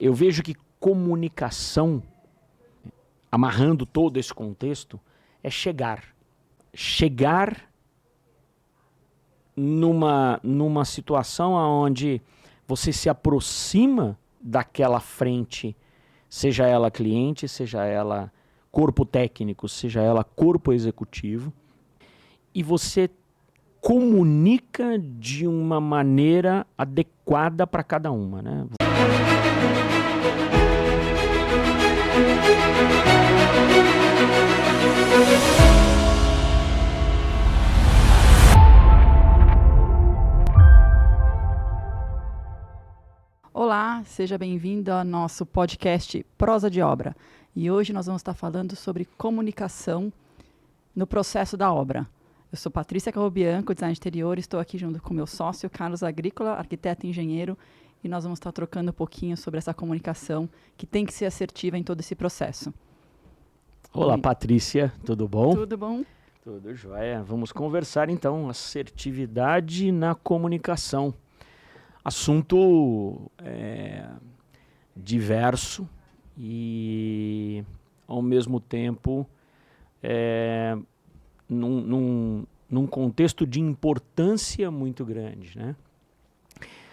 eu vejo que comunicação, amarrando todo esse contexto, é chegar. Chegar numa situação onde você se aproxima daquela frente, seja ela cliente, seja ela corpo técnico, seja ela corpo executivo, e você comunica de uma maneira adequada para cada uma, né? Olá, seja bem-vindo ao nosso podcast Prosa de Obra. E hoje nós vamos estar falando sobre comunicação no processo da obra. Eu sou Patrícia Carrobianco, design exterior, estou aqui junto com meu sócio, Carlos Agrícola, arquiteto e engenheiro, e nós vamos estar trocando um pouquinho sobre essa comunicação que tem que ser assertiva em todo esse processo. Olá, Patrícia, tudo bom? Tudo bom? Tudo jóia. Vamos conversar então, assertividade na comunicação. Assunto diverso e, ao mesmo tempo, num contexto de importância muito grande, né?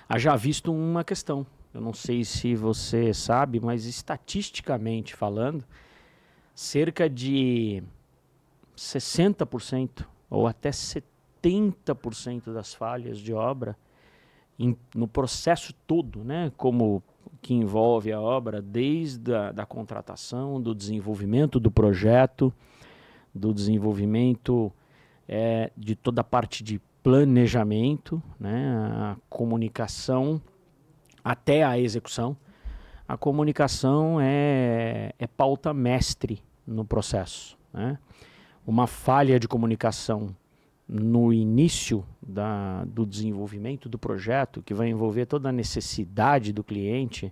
Haja visto uma questão, eu não sei se você sabe, mas estatisticamente falando, cerca de 60% ou até 70% das falhas de obra no processo todo, né, como que envolve a obra, desde a contratação, do desenvolvimento do projeto, do desenvolvimento de toda a parte de planejamento, né, a comunicação até a execução. A comunicação é pauta mestre no processo, né? Uma falha de comunicação no início do desenvolvimento do projeto, que vai envolver toda a necessidade do cliente,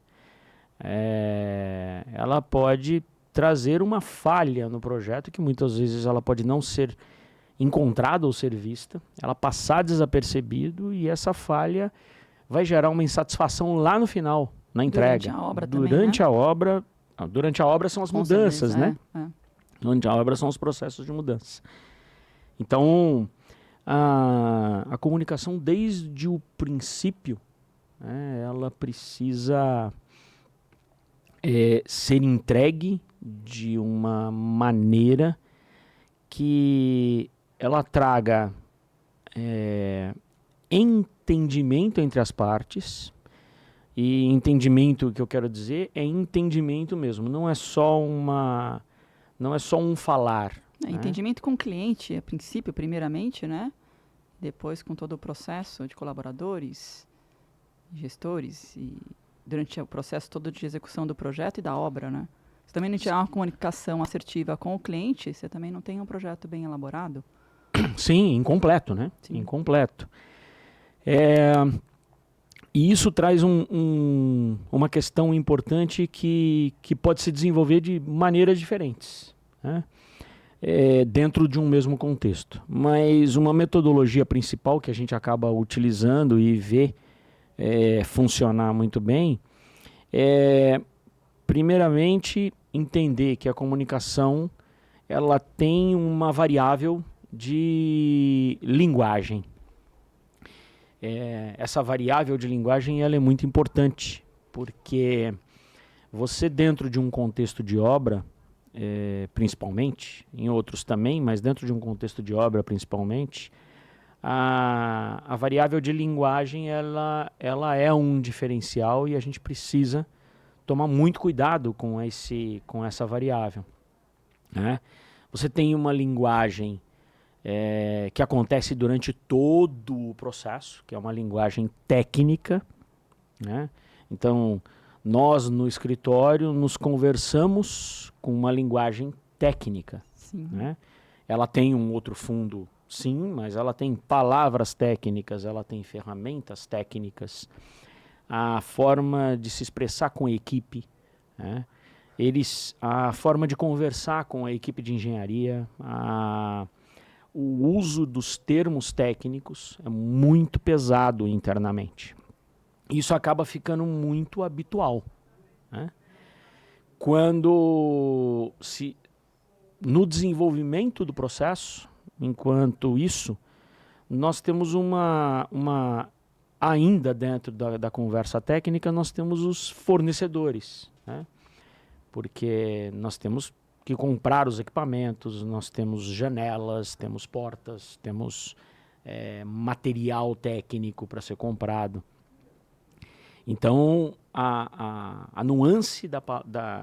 ela pode trazer uma falha no projeto que muitas vezes ela pode não ser encontrada ou ser vista, ela passar desapercebido e essa falha vai gerar uma insatisfação lá no final, na entrega. Durante a obra Durante também, né? Durante a obra são as mudanças, né? Durante a obra são os processos de mudança. Então, a comunicação desde o princípio, né, ela precisa ser entregue de uma maneira que ela traga entendimento entre as partes. E entendimento, que eu quero dizer, é entendimento mesmo, não é só um falar. Entendimento com o cliente, a princípio, primeiramente, né? Depois com todo o processo de colaboradores, gestores, e durante o processo todo de execução do projeto e da obra, né? Se também não tiver uma comunicação assertiva com o cliente, você também não tem um projeto bem elaborado. Sim, incompleto, né? Sim. Incompleto. E isso traz uma questão importante que pode se desenvolver de maneiras diferentes, né? Dentro de um mesmo contexto. Mas uma metodologia principal que a gente acaba utilizando e vê funcionar muito bem é, primeiramente, entender que a comunicação ela tem uma variável de linguagem. Essa variável de linguagem ela é muito importante, porque você dentro de um contexto de obra, principalmente, em outros também, mas dentro de um contexto de obra principalmente, a variável de linguagem ela é um diferencial e a gente precisa tomar muito cuidado com essa variável, né? Você tem uma linguagem que acontece durante todo o processo, que é uma linguagem técnica, né? Então, nós no escritório nos conversamos com uma linguagem técnica, né? Ela tem um outro fundo, sim, mas ela tem palavras técnicas, ela tem ferramentas técnicas, a forma de se expressar com a equipe, né? A forma de conversar com a equipe de engenharia, o uso dos termos técnicos é muito pesado internamente. Isso acaba ficando muito habitual, né? Quando no desenvolvimento do processo, enquanto isso, nós temos ainda dentro da conversa técnica, nós temos os fornecedores, né? Porque nós temos que comprar os equipamentos, nós temos janelas, temos portas, temos material técnico para ser comprado. Então, a nuance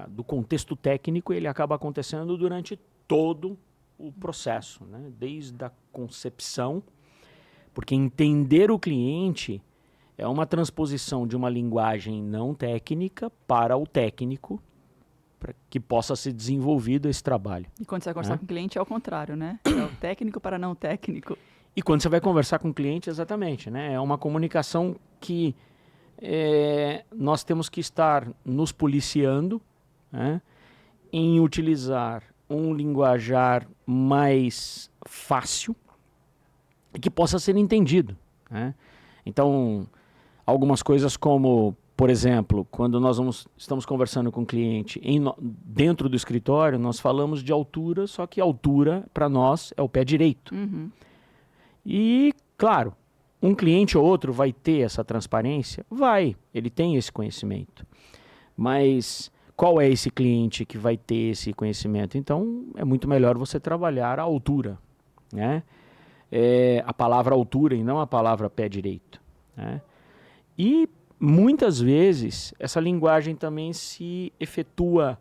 do contexto técnico, ele acaba acontecendo durante todo o processo, né? Desde a concepção, porque entender o cliente é uma transposição de uma linguagem não técnica para o técnico, para que possa ser desenvolvido esse trabalho. E quando você vai conversar com o cliente é o contrário, né? É o técnico para não técnico. E quando você vai conversar com o cliente, exatamente, né? É uma comunicação que nós temos que estar nos policiando, né, em utilizar um linguajar mais fácil e que possa ser entendido, né? Então, algumas coisas como, por exemplo, quando nós estamos conversando com o cliente dentro do escritório, nós falamos de altura, só que altura, para nós, é o pé direito. Uhum. E, claro, um cliente ou outro vai ter essa transparência? Vai, ele tem esse conhecimento. Mas qual é esse cliente que vai ter esse conhecimento? Então, é muito melhor você trabalhar a altura, né? A palavra altura e não a palavra pé direito, né? E, muitas vezes, essa linguagem também se efetua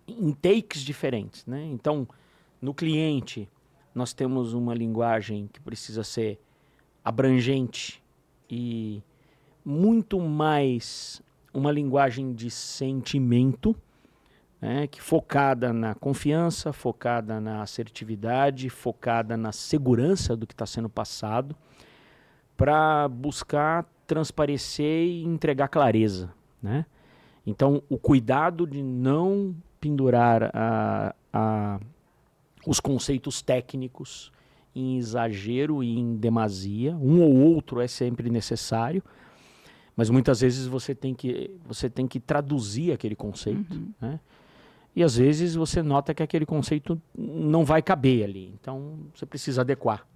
em takes diferentes, né? Então, no cliente, nós temos uma linguagem que precisa ser abrangente e muito mais uma linguagem de sentimento, né, que focada na confiança, focada na assertividade, focada na segurança do que está sendo passado, para buscar transparecer e entregar clareza, né? Então, o cuidado de não pendurar os conceitos técnicos em exagero e em demasia. Um ou outro é sempre necessário, mas muitas vezes você tem que traduzir aquele conceito, né? E às vezes você nota que aquele conceito não vai caber ali, então você precisa adequar.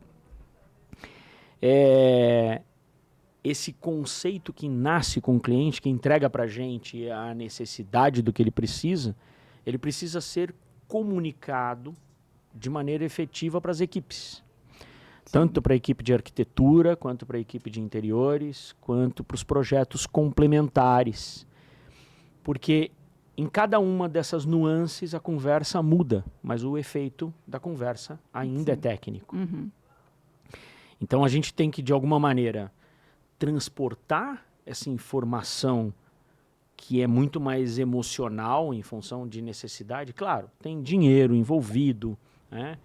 Esse conceito que nasce com o cliente, que entrega para a gente a necessidade do que ele precisa ser comunicado de maneira efetiva para as equipes. Tanto para a equipe de arquitetura, quanto para a equipe de interiores, quanto para os projetos complementares. Porque em cada uma dessas nuances a conversa muda, mas o efeito da conversa ainda é técnico. Uhum. Então a gente tem que, de alguma maneira, transportar essa informação que é muito mais emocional em função de necessidade. Claro, tem dinheiro envolvido, né?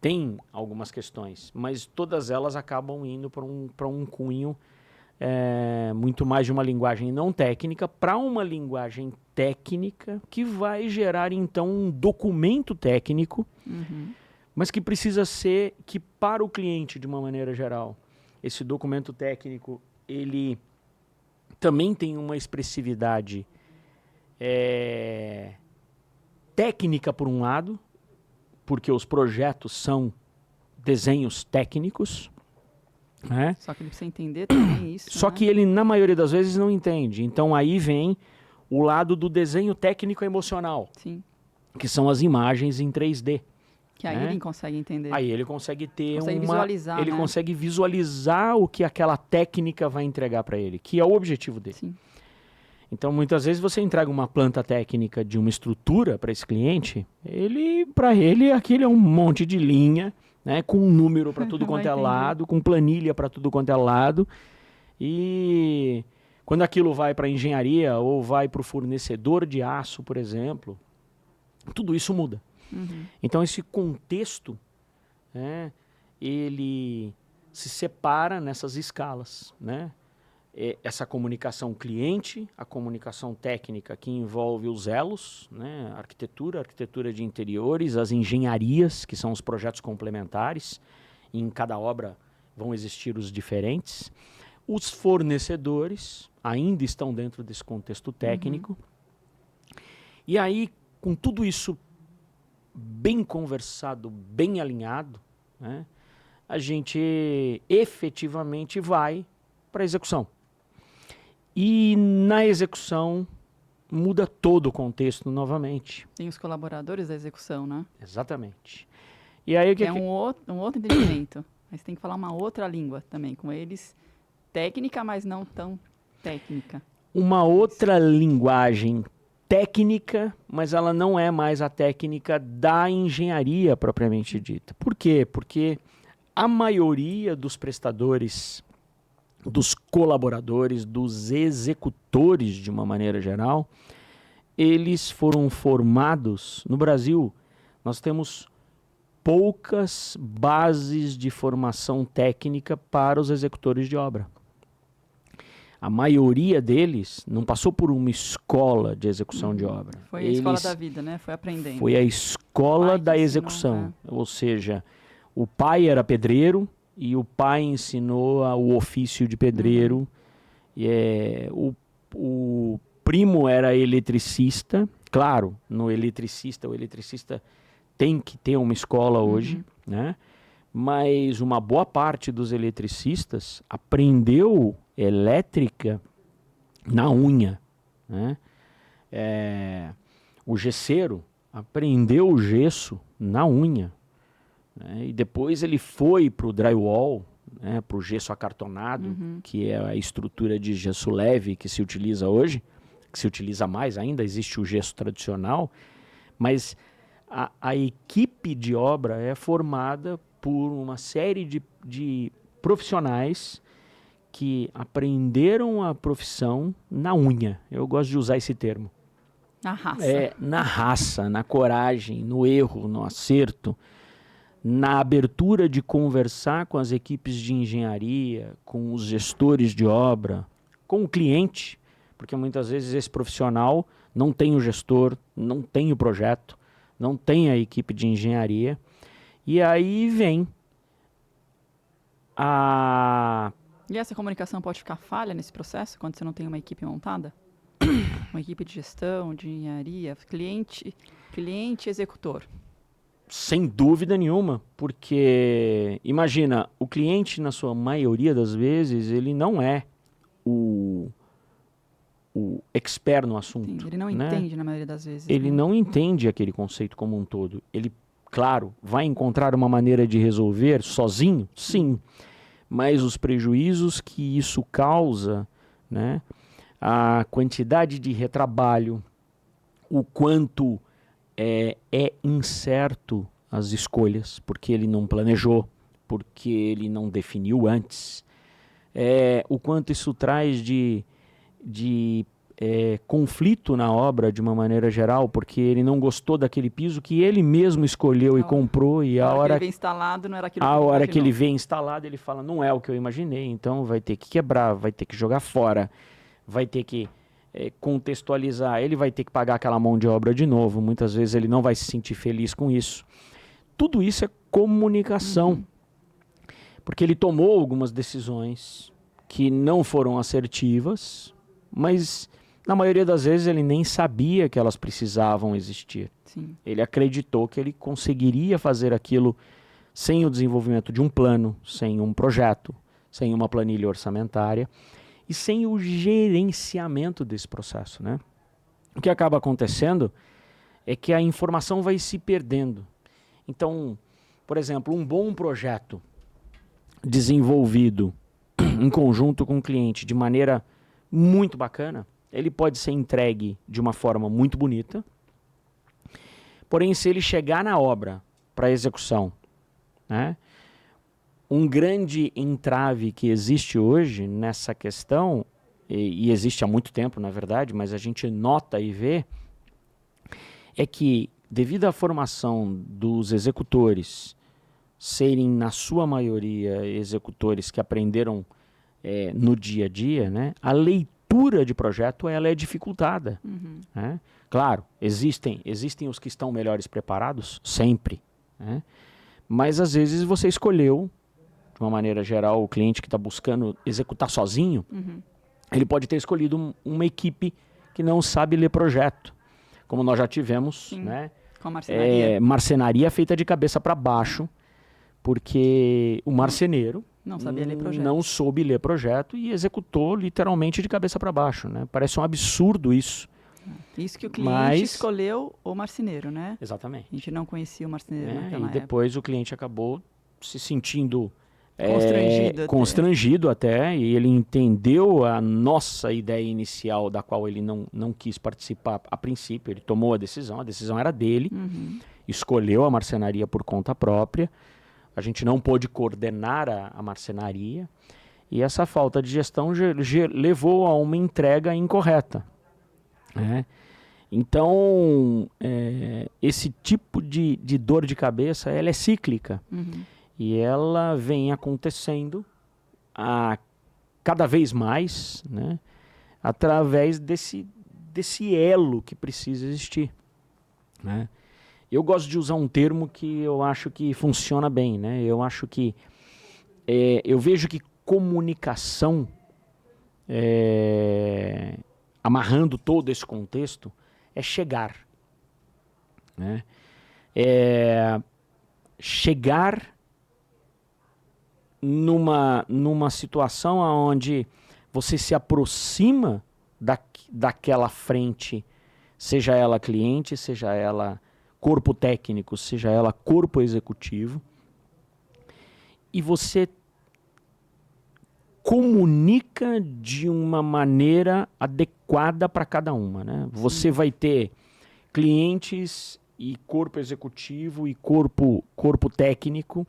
Tem algumas questões, mas todas elas acabam indo para um cunho muito mais de uma linguagem não técnica para uma linguagem técnica que vai gerar, então, um documento técnico, mas que precisa ser que, para o cliente, de uma maneira geral, esse documento técnico, ele também tem uma expressividade técnica, por um lado, porque os projetos são desenhos técnicos, né? Só que ele precisa entender também isso. Só que ele, na maioria das vezes, não entende. Então aí vem o lado do desenho técnico emocional, Sim. que são as imagens em 3D. Que aí ele consegue entender. Aí ele consegue ter visualizar, ele né? consegue visualizar o que aquela técnica vai entregar para ele, que é o objetivo dele. Sim. Então, muitas vezes você entrega uma planta técnica de uma estrutura para esse cliente, para ele, aquilo é um monte de linha, né, com um número para tudo quanto é lado, com planilha para tudo quanto é lado. E quando aquilo vai para a engenharia ou vai para o fornecedor de aço, por exemplo, tudo isso muda. Então, esse contexto, né, ele se separa nessas escalas, né? Essa comunicação cliente, a comunicação técnica que envolve os elos, né? Arquitetura de interiores, as engenharias, que são os projetos complementares. Em cada obra vão existir os diferentes. Os fornecedores ainda estão dentro desse contexto técnico. E aí, com tudo isso bem conversado, bem alinhado, né, a gente efetivamente vai para a execução. E na execução muda todo o contexto novamente. Tem os colaboradores da execução, né? Exatamente. E aí o que É um outro entendimento. Mas tem que falar uma outra língua também com eles. Técnica, mas não tão técnica. uma outra linguagem técnica, mas ela não é mais a técnica da engenharia propriamente dita. Por quê? Porque a maioria dos prestadores, dos colaboradores, dos executores, de uma maneira geral, eles foram formados. No Brasil, nós temos poucas bases de formação técnica para os executores de obra. A maioria deles não passou por uma escola de execução de obra. Foi a escola da vida, né? Foi aprendendo. Foi a escola da ensinou, execução. Ou seja, o pai era pedreiro e o pai ensinou o ofício de pedreiro. E, o primo era eletricista. Claro, o eletricista tem que ter uma escola hoje, né? Mas uma boa parte dos eletricistas aprendeu elétrica na unha, né? O gesseiro aprendeu o gesso na unha, né? E depois ele foi para o drywall, né? Para o gesso acartonado, que é a estrutura de gesso leve que se utiliza hoje, que se utiliza mais ainda, existe o gesso tradicional, mas a equipe de obra é formada por uma série de profissionais que aprenderam a profissão na unha. Eu gosto de usar esse termo. Na raça. Na raça, na coragem, no erro, no acerto, na abertura de conversar com as equipes de engenharia, com os gestores de obra, com o cliente, porque muitas vezes esse profissional não tem o gestor, não tem o projeto, não tem a equipe de engenharia. E aí vem E essa comunicação pode ficar falha nesse processo, quando você não tem uma equipe montada? Uma equipe de gestão, de engenharia, cliente executor. Sem dúvida nenhuma, porque imagina, o cliente na sua maioria das vezes, ele não é o expert no assunto. Sim, ele não entende na maioria das vezes. Ele não entende aquele conceito como um todo. Ele, claro, vai encontrar uma maneira de resolver sozinho? Sim. Mas os prejuízos que isso causa, né? A quantidade de retrabalho, o quanto é incerto as escolhas, porque ele não planejou, porque ele não definiu antes, o quanto isso traz de conflito na obra de uma maneira geral, porque ele não gostou daquele piso que ele mesmo escolheu e comprou, e a hora que ele vê instalado não era aquilo que ele vê instalado, ele fala, não é o que eu imaginei, então vai ter que quebrar, vai ter que jogar fora, vai ter que contextualizar, ele vai ter que pagar aquela mão de obra de novo, muitas vezes ele não vai se sentir feliz com isso. Tudo isso é comunicação, porque ele tomou algumas decisões que não foram assertivas, mas na maioria das vezes ele nem sabia que elas precisavam existir. Sim. Ele acreditou que ele conseguiria fazer aquilo sem o desenvolvimento de um plano, sem um projeto, sem uma planilha orçamentária e sem o gerenciamento desse processo, né? O que acaba acontecendo é que a informação vai se perdendo. Então, por exemplo, um bom projeto desenvolvido em conjunto com o cliente de maneira muito bacana, ele pode ser entregue de uma forma muito bonita, porém, se ele chegar na obra para execução, né, um grande entrave que existe hoje nessa questão, e existe há muito tempo, na verdade, mas a gente nota e vê, é que, devido à formação dos executores serem, na sua maioria, executores que aprenderam no dia a dia, né, a leitura de projeto ela é dificultada. Né? Claro, existem os que estão melhores preparados, sempre. Né? Mas às vezes você escolheu, de uma maneira geral, o cliente que está buscando executar sozinho, ele pode ter escolhido uma equipe que não sabe ler projeto. como nós já tivemos, Sim. né? Com a marcenaria. Marcenaria feita de cabeça para baixo, porque o marceneiro Não sabia ler projeto. não soube ler projeto e executou literalmente de cabeça para baixo, né? Parece um absurdo isso. Isso que o cliente escolheu o marceneiro, né? Exatamente. A gente não conhecia o marceneiro naquela E época. depois o cliente acabou se sentindo Constrangido até, e ele entendeu a nossa ideia inicial, da qual ele não quis participar a princípio. Ele tomou a decisão era dele, escolheu a marcenaria por conta própria. A gente não pôde coordenar a marcenaria, e essa falta de gestão levou a uma entrega incorreta, né? Então, esse tipo de dor de cabeça, ela é cíclica. E ela vem acontecendo cada vez mais, né, através desse elo que precisa existir, né? Eu gosto de usar um termo que eu acho que funciona bem, né? Eu vejo que comunicação, amarrando todo esse contexto, é chegar, né? Chegar numa situação onde você se aproxima daquela frente, seja ela cliente, seja ela corpo técnico, seja ela corpo executivo, e você comunica de uma maneira adequada para cada uma, né? Você vai ter clientes e corpo executivo e corpo técnico,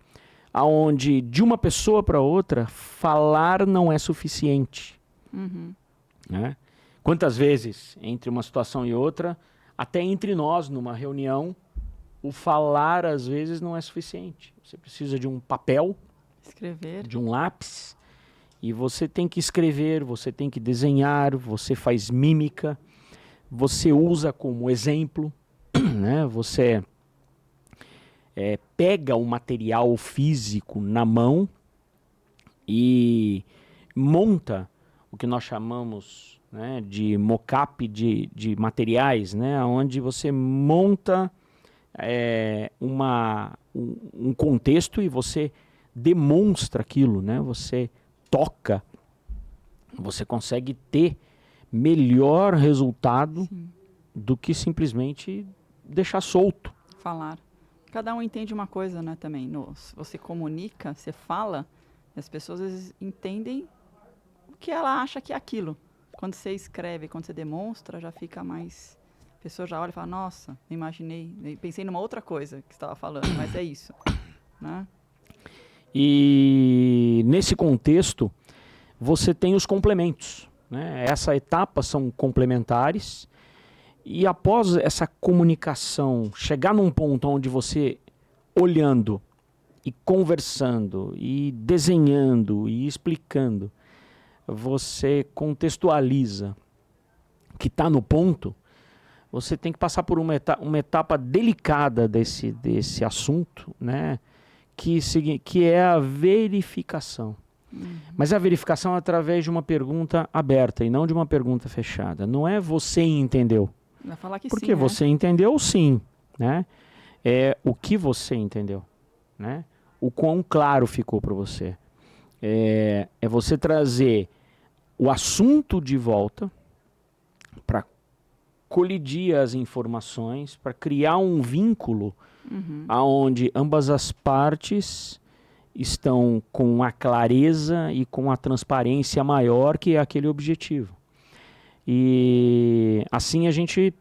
aonde de uma pessoa para outra falar não é suficiente, né? Quantas vezes entre uma situação e outra, até entre nós numa reunião, o falar às vezes não é suficiente. Você precisa de um papel, escrever, de um lápis, e você tem que escrever, você tem que desenhar, você faz mímica, você usa como exemplo, né? Você pega o material físico na mão e monta o que nós chamamos, né, de mock-up de materiais, né, onde você monta um contexto e você demonstra aquilo, né? Você toca, você consegue ter melhor resultado do que simplesmente deixar solto. Falar. Cada um entende uma coisa, né, também. Você comunica, você fala, e as pessoas às vezes entendem o que ela acha que é aquilo. Quando você escreve, quando você demonstra, já fica mais... A pessoa já olha e fala, nossa, imaginei, pensei numa outra coisa que você estava falando, mas é isso, né? E nesse contexto, você tem os complementos, né? Essa etapa são complementares, e após essa comunicação chegar num ponto onde você, olhando e conversando e desenhando e explicando, você contextualiza que está no ponto, você tem que passar por uma etapa delicada desse assunto, né? Que é a verificação. Mas a verificação é através de uma pergunta aberta e não de uma pergunta fechada. Não é você entendeu. Vai falar que porque sim, você entendeu, sim, né? É o que você entendeu, né? O quão claro ficou para você. É você trazer o assunto de volta para colidir as informações, para criar um vínculo aonde ambas as partes estão com a clareza e com a transparência maior que é aquele objetivo. E assim a gente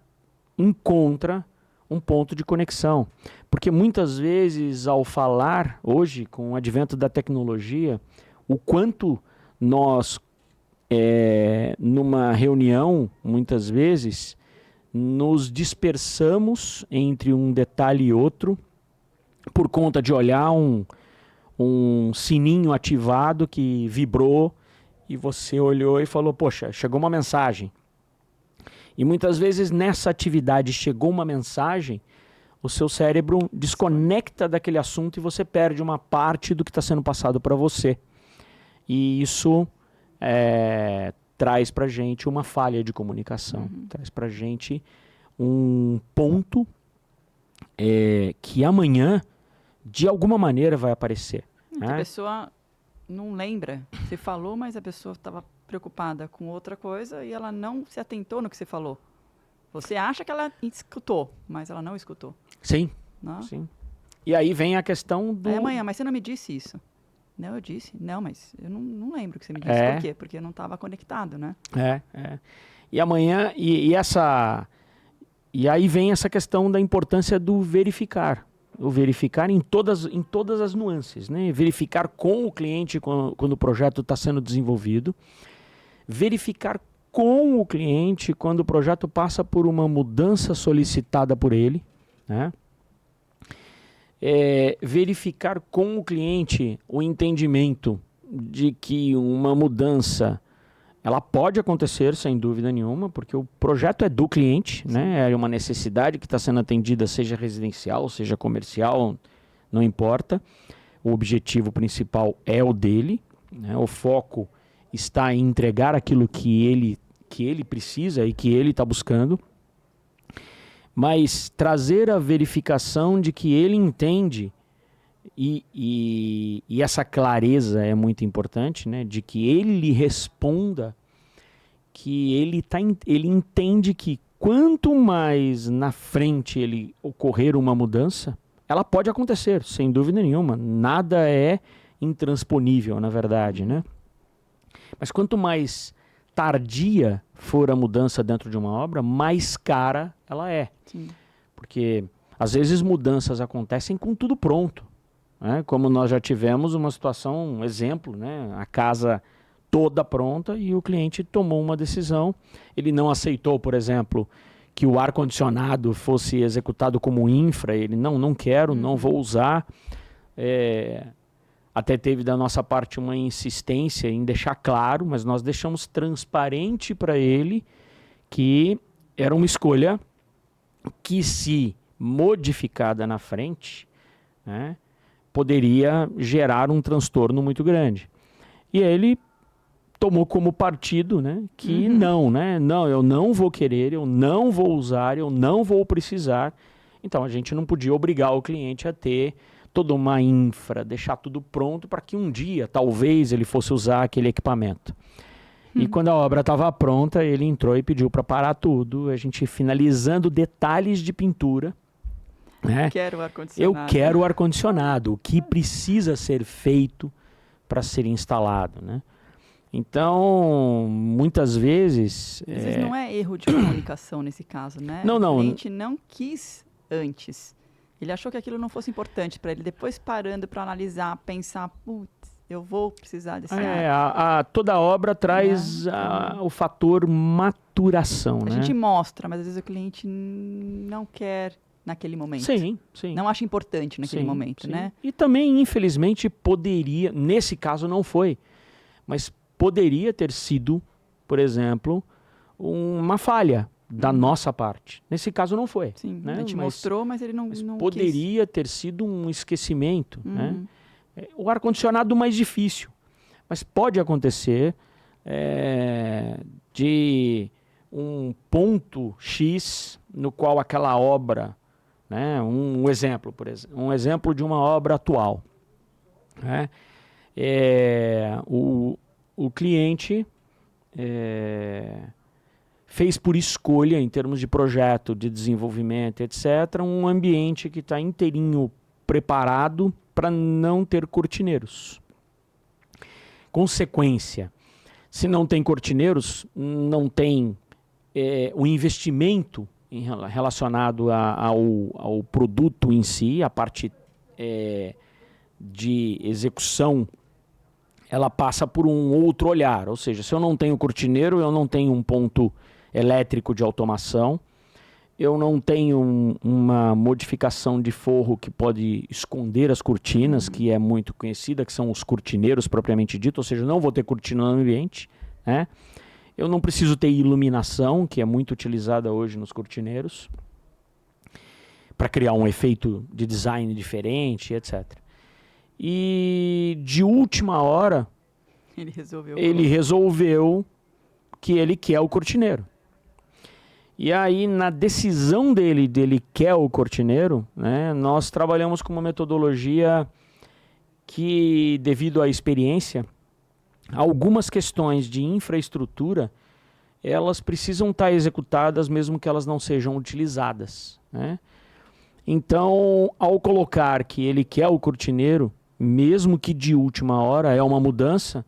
encontra um ponto de conexão. Porque muitas vezes, ao falar, hoje, com o advento da tecnologia, o quanto nós, numa reunião, muitas vezes, nos dispersamos entre um detalhe e outro, por conta de olhar um sininho ativado que vibrou, e você olhou e falou, poxa, chegou uma mensagem. E muitas vezes nessa atividade chegou uma mensagem, o seu cérebro desconecta daquele assunto e você perde uma parte do que está sendo passado para você. E isso traz para a gente uma falha de comunicação, traz para a gente um ponto que amanhã, de alguma maneira, vai aparecer. A pessoa não lembra. Você falou, mas a pessoa estava preocupada com outra coisa e ela não se atentou no que você falou. Você acha que ela escutou, mas ela não escutou. Sim, Não? sim. E aí vem a questão do... Aí amanhã, mas você não me disse isso. Não, eu disse. Não, mas eu não lembro o que você me disse. Por quê? Porque eu não estava conectado, né? E amanhã, e aí vem essa questão da importância do verificar. O verificar em todas as nuances, né? Verificar com o cliente quando o projeto está sendo desenvolvido. Verificar com o cliente quando o projeto passa por uma mudança solicitada por ele, né? Verificar com o cliente o entendimento de que uma mudança ela pode acontecer sem dúvida nenhuma, porque o projeto é do cliente, né? É uma necessidade que está sendo atendida, seja residencial, seja comercial, não importa. O objetivo principal é o dele, né? O foco está em entregar aquilo que ele precisa e que ele está buscando. Mas trazer a verificação de que ele entende e essa clareza é muito importante, né? De que ele lhe responda, que ele entende que quanto mais na frente ele ocorrer uma mudança, ela pode acontecer, sem dúvida nenhuma. Nada é intransponível, na verdade, né? Mas quanto mais tardia for a mudança dentro de uma obra, mais cara ela é. Sim. Porque às vezes mudanças acontecem com tudo pronto, né? Como nós já tivemos uma situação, um exemplo, né? A casa toda pronta e o cliente tomou uma decisão. Ele não aceitou, por exemplo, que o ar-condicionado fosse executado como infra. Ele, não quero, não vou usar. Até teve da nossa parte uma insistência em deixar claro, mas nós deixamos transparente para ele que era uma escolha que, se modificada na frente, né, poderia gerar um transtorno muito grande. E ele tomou como partido, né, que não, eu não vou querer, eu não vou usar, eu não vou precisar. Então a gente não podia obrigar o cliente a ter toda uma infra, deixar tudo pronto para que um dia, talvez, ele fosse usar aquele equipamento. E quando a obra estava pronta, ele entrou e pediu para parar tudo, a gente finalizando detalhes de pintura. Né? Quero o ar-condicionado. Eu quero o ar-condicionado, o que precisa ser feito para ser instalado, né? Então, muitas vezes... Às vezes não é erro de comunicação nesse caso, né? Não. O cliente não quis antes. Ele achou que aquilo não fosse importante para ele. Depois, parando para analisar, pensar, putz, eu vou precisar desse ar. Toda obra traz o fator maturação, A né? gente mostra, mas às vezes o cliente não quer naquele momento. Sim. Não acha importante naquele momento, né? E também, infelizmente, poderia, nesse caso não foi, mas poderia ter sido, por exemplo, uma falha da nossa parte. Nesse caso não foi. Sim, né? a gente mostrou, mas ele não poderia ter sido um esquecimento, né? O ar-condicionado mais difícil, mas pode acontecer de um ponto X no qual aquela obra, né? Um exemplo, por exemplo, um exemplo de uma obra atual, né? O cliente fez por escolha, em termos de projeto, de desenvolvimento, etc., um ambiente que está inteirinho preparado para não ter cortineiros. Consequência, se não tem cortineiros, não tem o investimento relacionado ao produto em si, a parte de execução, ela passa por um outro olhar. Ou seja, se eu não tenho cortineiro, eu não tenho um ponto elétrico de automação, eu não tenho uma modificação de forro que pode esconder as cortinas, que é muito conhecida, que são os cortineiros propriamente dito, ou seja, não vou ter cortina no ambiente, né? Eu não preciso ter iluminação, que é muito utilizada hoje nos cortineiros, para criar um efeito de design diferente, etc. E de última hora, ele resolveu que ele quer o cortineiro. E aí, na decisão dele quer o cortineiro, né, nós trabalhamos com uma metodologia que, devido à experiência, algumas questões de infraestrutura, elas precisam estar executadas mesmo que elas não sejam utilizadas, né? Então, ao colocar que ele quer o cortineiro, mesmo que de última hora, é uma mudança,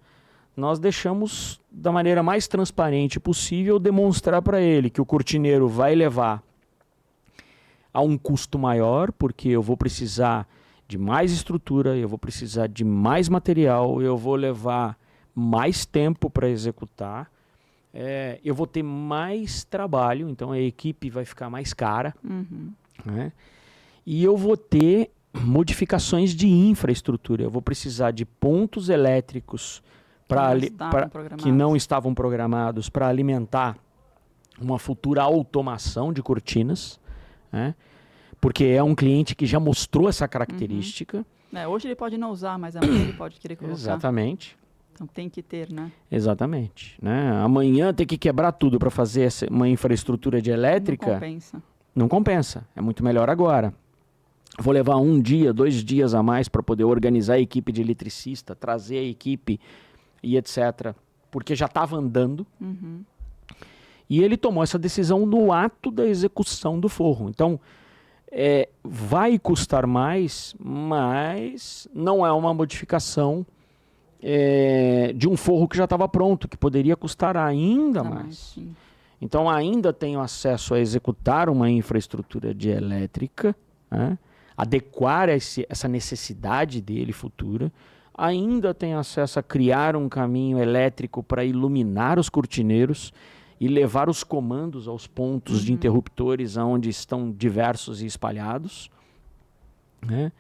nós deixamos da maneira mais transparente possível demonstrar para ele que o cortineiro vai levar a um custo maior, porque eu vou precisar de mais estrutura, eu vou precisar de mais material, eu vou levar mais tempo para executar, eu vou ter mais trabalho, então a equipe vai ficar mais cara, né? E eu vou ter modificações de infraestrutura, eu vou precisar de pontos elétricos que não estavam programados para alimentar uma futura automação de cortinas, né? Porque é um cliente que já mostrou essa característica. Hoje ele pode não usar, mas amanhã ele pode querer colocar. Exatamente. Então tem que ter, né? Exatamente, né? Amanhã ter que quebrar tudo para fazer uma infraestrutura de elétrica... Não compensa. Não compensa. É muito melhor agora. Vou levar 1 dia, 2 dias a mais para poder organizar a equipe de eletricista, trazer a equipe e etc. Porque já estava andando. E ele tomou essa decisão no ato da execução do forro. Então, vai custar mais, mas não é uma modificação de um forro que já estava pronto, que poderia custar ainda mais. Então, ainda tenho acesso a executar uma infraestrutura de elétrica, né? Adequar essa necessidade dele futura. Ainda tenho acesso a criar um caminho elétrico para iluminar os cortineiros e levar os comandos aos pontos de interruptores onde estão diversos e espalhados, né?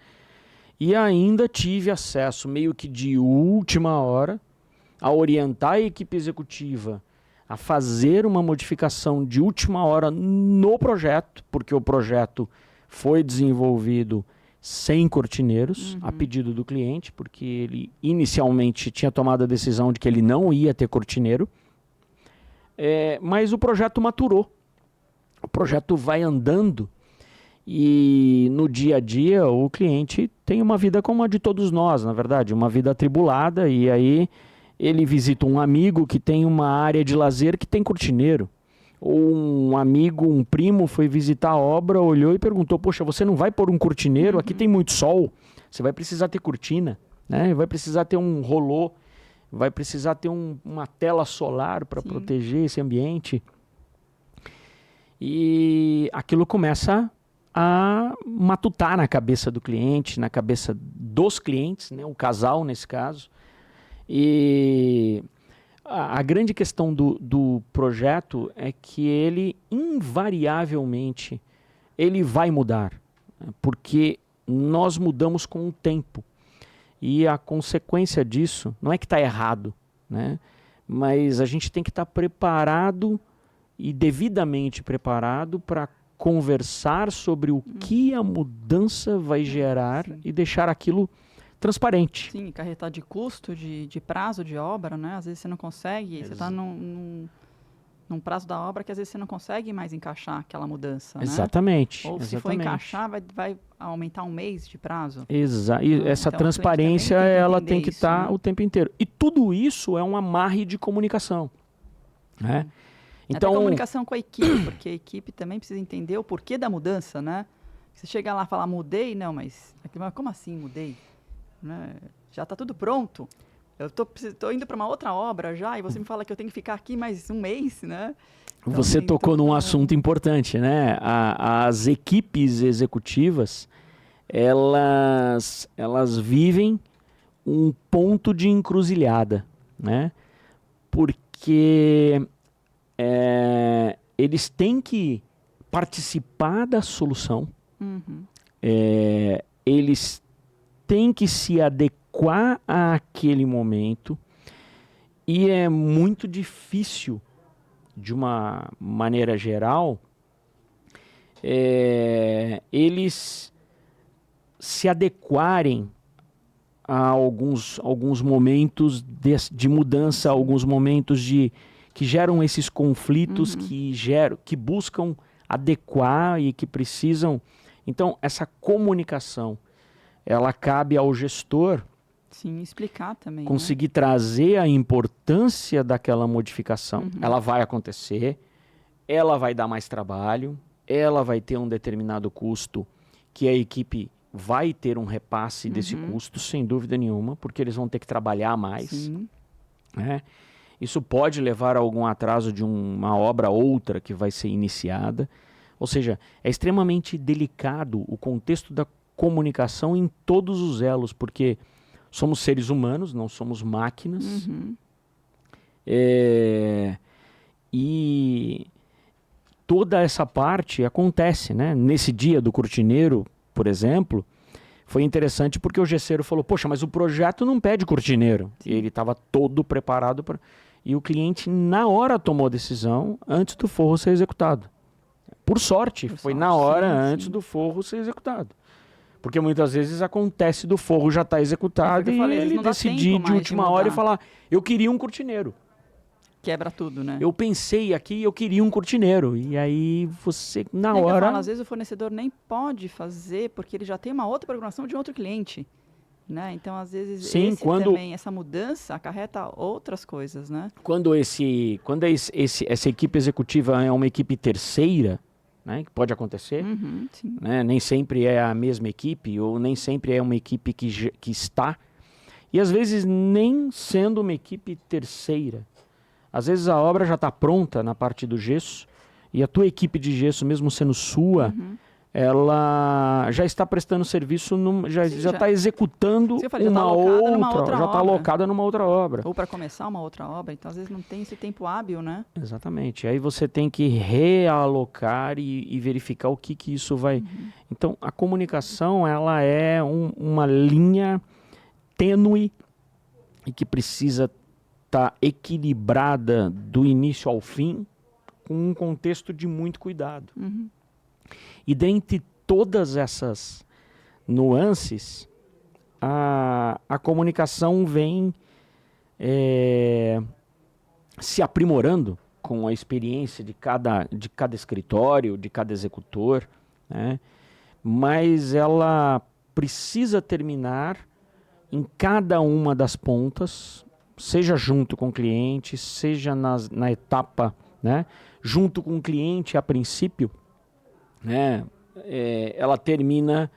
E ainda tive acesso, meio que de última hora, a orientar a equipe executiva a fazer uma modificação de última hora no projeto, porque o projeto foi desenvolvido sem cortineiros, a pedido do cliente, porque ele inicialmente tinha tomado a decisão de que ele não ia ter cortineiro, mas o projeto maturou. O projeto vai andando e no dia a dia o cliente tem uma vida como a de todos nós, na verdade, uma vida atribulada, e aí ele visita um amigo que tem uma área de lazer que tem cortineiro. Ou um amigo, um primo foi visitar a obra, olhou e perguntou: poxa, você não vai pôr um cortineiro? Aqui tem muito sol, você vai precisar ter cortina, né? Vai precisar ter um rolô, vai precisar ter uma tela solar para proteger esse ambiente. E aquilo começa a matutar na cabeça do cliente, na cabeça dos clientes, né? O casal nesse caso. E a grande questão do projeto é que ele, invariavelmente, ele vai mudar, né? Porque nós mudamos com o tempo. E a consequência disso, não é que está errado, né? Mas a gente tem que estar preparado e devidamente preparado para conversar sobre o que a mudança vai gerar e deixar aquilo transparente. Sim, carregar de custo, de prazo de obra, né? Às vezes você não consegue, você está num prazo da obra que às vezes você não consegue mais encaixar aquela mudança, Exatamente. Né? Ou se for encaixar, vai aumentar 1 mês de prazo. E essa então, transparência, ela tem que estar o tempo inteiro. E tudo isso é um amarre de comunicação, né? Então, até comunicação com a equipe, porque a equipe também precisa entender o porquê da mudança, né? Você chega lá e fala, mudei? Não, mas como assim mudei? Né? Já está tudo pronto. Eu tô indo para uma outra obra já e você me fala que eu tenho que ficar aqui mais 1 mês, né? Então, você tocou num assunto importante, né? As equipes executivas, elas vivem um ponto de encruzilhada, né? Porque eles têm que participar da solução, eles têm que se adequar àquele momento e é muito difícil, de uma maneira geral, eles se adequarem a alguns momentos de mudança, alguns momentos de que geram esses conflitos, que buscam adequar e que precisam. Então, essa comunicação, ela cabe ao gestor. Sim, explicar também. Conseguir trazer a importância daquela modificação. Ela vai acontecer, ela vai dar mais trabalho, ela vai ter um determinado custo que a equipe vai ter um repasse desse custo, sem dúvida nenhuma, porque eles vão ter que trabalhar mais. Sim. Né? Isso pode levar a algum atraso de uma obra outra que vai ser iniciada. Ou seja, é extremamente delicado o contexto da comunicação em todos os elos, porque somos seres humanos, não somos máquinas. E toda essa parte acontece, né? Nesse dia do cortineiro, por exemplo, foi interessante porque o gesseiro falou, poxa, mas o projeto não pede cortineiro. E ele estava todo preparado para... E o cliente, na hora, tomou a decisão antes do forro ser executado. Por sorte, foi na hora antes do forro ser executado. Porque muitas vezes acontece do forro já estar executado e ele decidir de última hora e falar, eu queria um cortineiro. Quebra tudo, né? Eu pensei aqui, eu queria um cortineiro. E aí você, na hora... Às vezes o fornecedor nem pode fazer porque ele já tem uma outra programação de outro cliente. Né? Então, às vezes, essa mudança acarreta outras coisas, né? Quando essa equipe executiva é uma equipe terceira, né, que pode acontecer, né, nem sempre é a mesma equipe, ou nem sempre é uma equipe que está, e às vezes nem sendo uma equipe terceira. Às vezes a obra já está pronta na parte do gesso, e a tua equipe de gesso, mesmo sendo sua, ela já está prestando serviço, já está executando já está alocada numa outra obra. Ou para começar uma outra obra, então às vezes não tem esse tempo hábil, né? Exatamente. Aí você tem que realocar e verificar o que isso vai... Então, a comunicação, ela é uma linha tênue e que precisa estar equilibrada do início ao fim, com um contexto de muito cuidado. E dentre todas essas nuances, a comunicação vem se aprimorando com a experiência de cada escritório, de cada executor, né? Mas ela precisa terminar em cada uma das pontas, seja junto com o cliente, seja na etapa, né? Junto com o cliente a princípio, né? Ela termina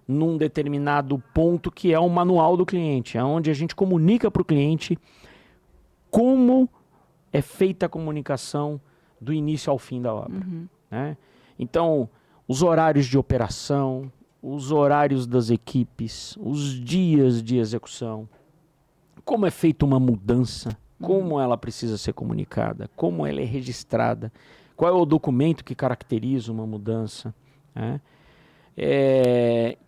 num determinado ponto que é o manual do cliente, onde a gente comunica para o cliente como é feita a comunicação do início ao fim da obra. Né? Então, os horários de operação, os horários das equipes, os dias de execução, como é feita uma mudança, como ela precisa ser comunicada, como ela é registrada, qual é o documento que caracteriza uma mudança, né?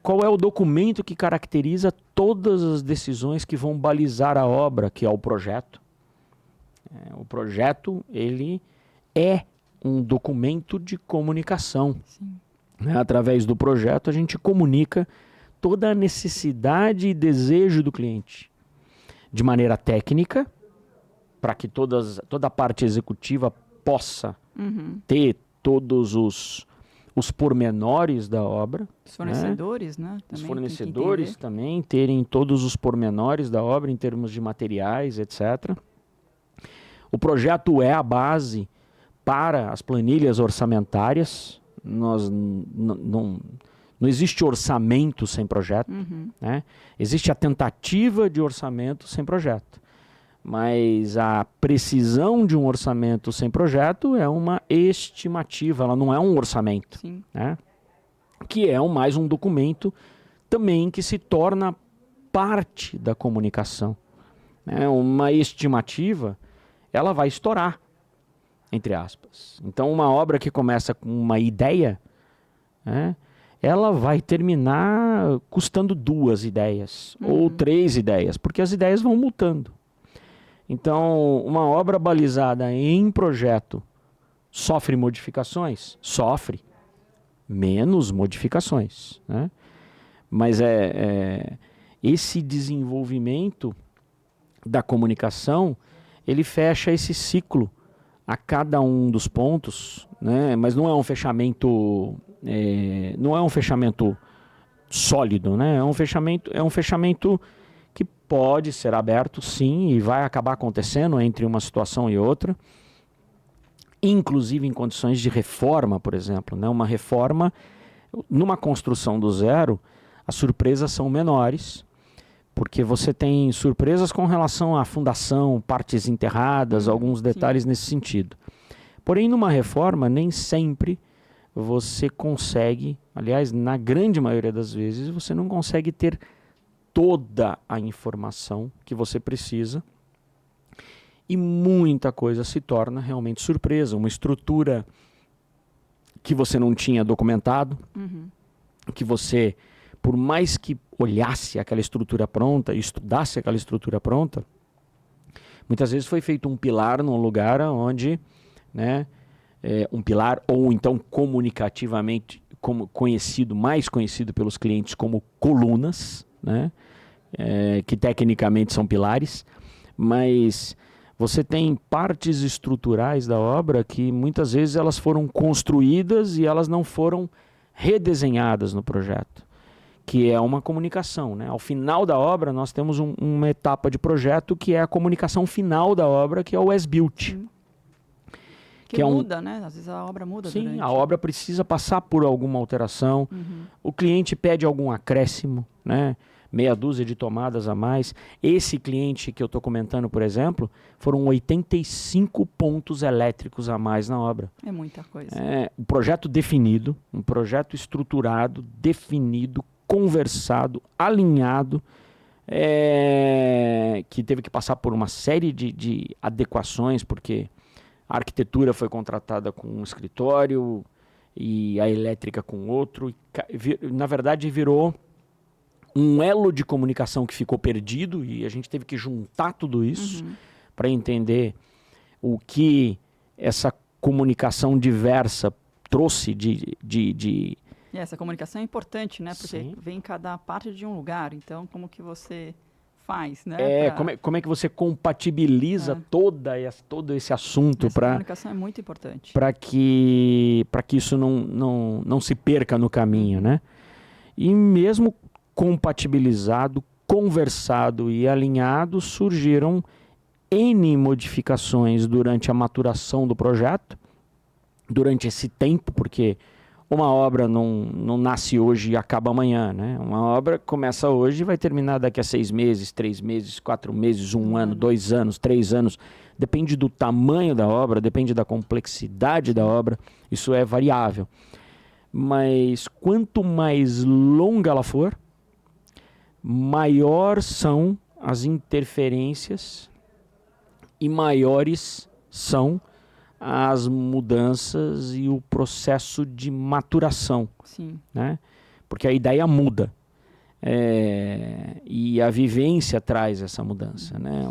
Qual é o documento que caracteriza todas as decisões que vão balizar a obra, que é o projeto. O projeto, ele é um documento de comunicação. Né? Através do projeto, a gente comunica toda a necessidade e desejo do cliente. De maneira técnica, para que toda a parte executiva possa ter todos os pormenores da obra. Os fornecedores, né? Os fornecedores também terem todos os pormenores da obra em termos de materiais, etc. O projeto é a base para as planilhas orçamentárias. Não existe orçamento sem projeto. Né? Existe a tentativa de orçamento sem projeto. Mas a precisão de um orçamento sem projeto é uma estimativa, ela não é um orçamento. Né? Que é mais um documento também que se torna parte da comunicação. Né? Uma estimativa, ela vai estourar, entre aspas. Então, uma obra que começa com uma ideia, né, ela vai terminar custando 2 ideias ou 3 ideias, porque as ideias vão mutando. Então, uma obra balizada em projeto sofre modificações? Sofre. Menos modificações. Né? Mas esse desenvolvimento da comunicação, ele fecha esse ciclo a cada um dos pontos, né? Mas não é um fechamento, não é um fechamento sólido, né? É um fechamento que pode ser aberto, sim, e vai acabar acontecendo entre uma situação e outra, inclusive em condições de reforma, por exemplo, né? Uma reforma, numa construção do zero, as surpresas são menores, porque você tem surpresas com relação à fundação, partes enterradas, alguns detalhes nesse sentido. Porém, numa reforma, nem sempre você consegue, aliás, na grande maioria das vezes, você não consegue ter toda a informação que você precisa e muita coisa se torna realmente surpresa. Uma estrutura que você não tinha documentado, que você, por mais que olhasse aquela estrutura pronta, estudasse aquela estrutura pronta, muitas vezes foi feito um pilar num lugar onde, né, um pilar, ou então comunicativamente mais conhecido pelos clientes como colunas, né, que tecnicamente são pilares, mas você tem partes estruturais da obra que muitas vezes elas foram construídas e elas não foram redesenhadas no projeto, que é uma comunicação, né? Ao final da obra nós temos uma etapa de projeto que é a comunicação final da obra, que é o as-built. Que muda, né? Às vezes a obra muda. Sim, a obra precisa passar por alguma alteração. O cliente pede algum acréscimo, né? Meia dúzia de tomadas a mais. Esse cliente que eu estou comentando, por exemplo, foram 85 pontos elétricos a mais na obra. É muita coisa. Um projeto definido, um projeto estruturado, definido, conversado, alinhado, que teve que passar por uma série de adequações, porque a arquitetura foi contratada com um escritório e a elétrica com outro. Na verdade, virou um elo de comunicação que ficou perdido e a gente teve que juntar tudo isso para entender o que essa comunicação diversa trouxe de... E essa comunicação é importante, né? Porque Sim. vem cada parte de um lugar. Então, como que você faz, né? Como é que você compatibiliza todo esse assunto essa comunicação é muito importante. para que isso não se perca no caminho, né? E mesmo compatibilizado, conversado e alinhado, surgiram N modificações durante a maturação do projeto, durante esse tempo, porque uma obra não nasce hoje e acaba amanhã, né? Uma obra começa hoje e vai terminar daqui a 6 meses, 3 meses, 4 meses, 1 ano, 2 anos, 3 anos. Depende do tamanho da obra, depende da complexidade da obra, isso é variável. Mas quanto mais longa ela for, maior são as interferências e maiores são as mudanças e o processo de maturação. Sim. Né? Porque a ideia muda. E a vivência traz essa mudança. Né?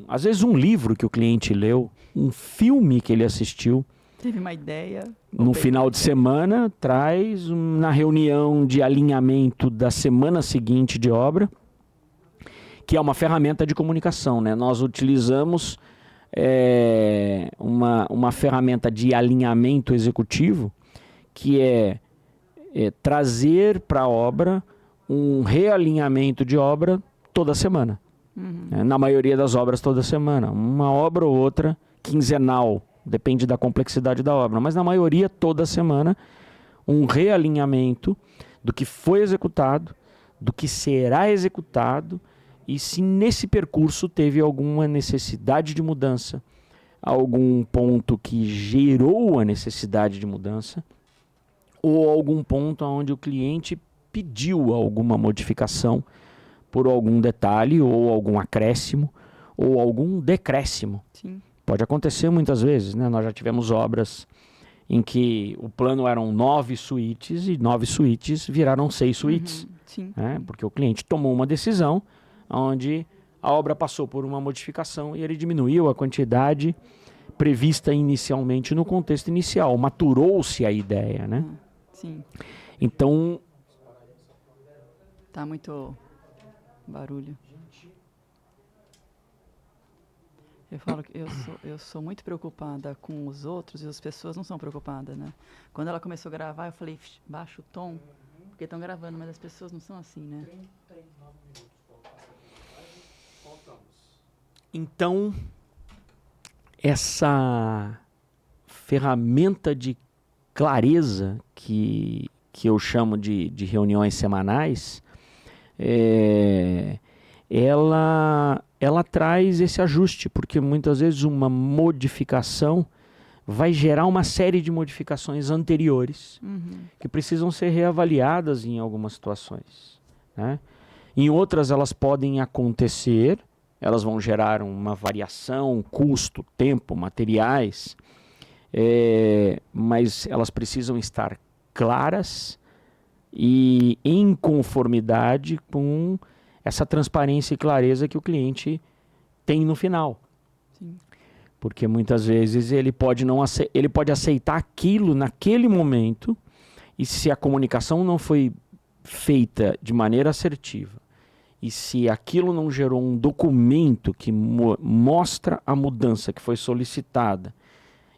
Às vezes um livro que o cliente leu, um filme que ele assistiu, teve uma ideia. No final de semana, traz na reunião de alinhamento da semana seguinte de obra, que é uma ferramenta de comunicação. Né? Nós utilizamos uma ferramenta de alinhamento executivo, que é trazer para a obra um realinhamento de obra toda semana. Na maioria das obras toda semana. Uma obra ou outra quinzenal. Depende da complexidade da obra, mas na maioria, toda semana, um realinhamento do que foi executado, do que será executado e se nesse percurso teve alguma necessidade de mudança, algum ponto que gerou a necessidade de mudança ou algum ponto onde o cliente pediu alguma modificação por algum detalhe ou algum acréscimo ou algum decréscimo. Sim. Pode acontecer muitas vezes, né? Nós já tivemos obras em que o plano eram 9 suítes e 9 suítes viraram 6 suítes. Sim. Né? Porque o cliente tomou uma decisão onde a obra passou por uma modificação e ele diminuiu a quantidade prevista inicialmente no contexto inicial. Maturou-se a ideia, né? Sim. Então... Tá muito barulho. Eu falo que eu sou muito preocupada com os outros e as pessoas não são preocupadas, né? Quando ela começou a gravar, eu falei, baixa o tom, porque estão gravando, mas as pessoas não são assim, né? 39 minutos. Então, essa ferramenta de clareza que eu chamo de reuniões semanais, ela traz esse ajuste, porque muitas vezes uma modificação vai gerar uma série de modificações anteriores que precisam ser reavaliadas em algumas situações, né? Em outras elas podem acontecer, elas vão gerar uma variação, custo, tempo, materiais, mas elas precisam estar claras e em conformidade com essa transparência e clareza que o cliente tem no final. Sim. Porque muitas vezes ele pode aceitar aquilo naquele momento, e se a comunicação não foi feita de maneira assertiva, e se aquilo não gerou um documento que mostra a mudança que foi solicitada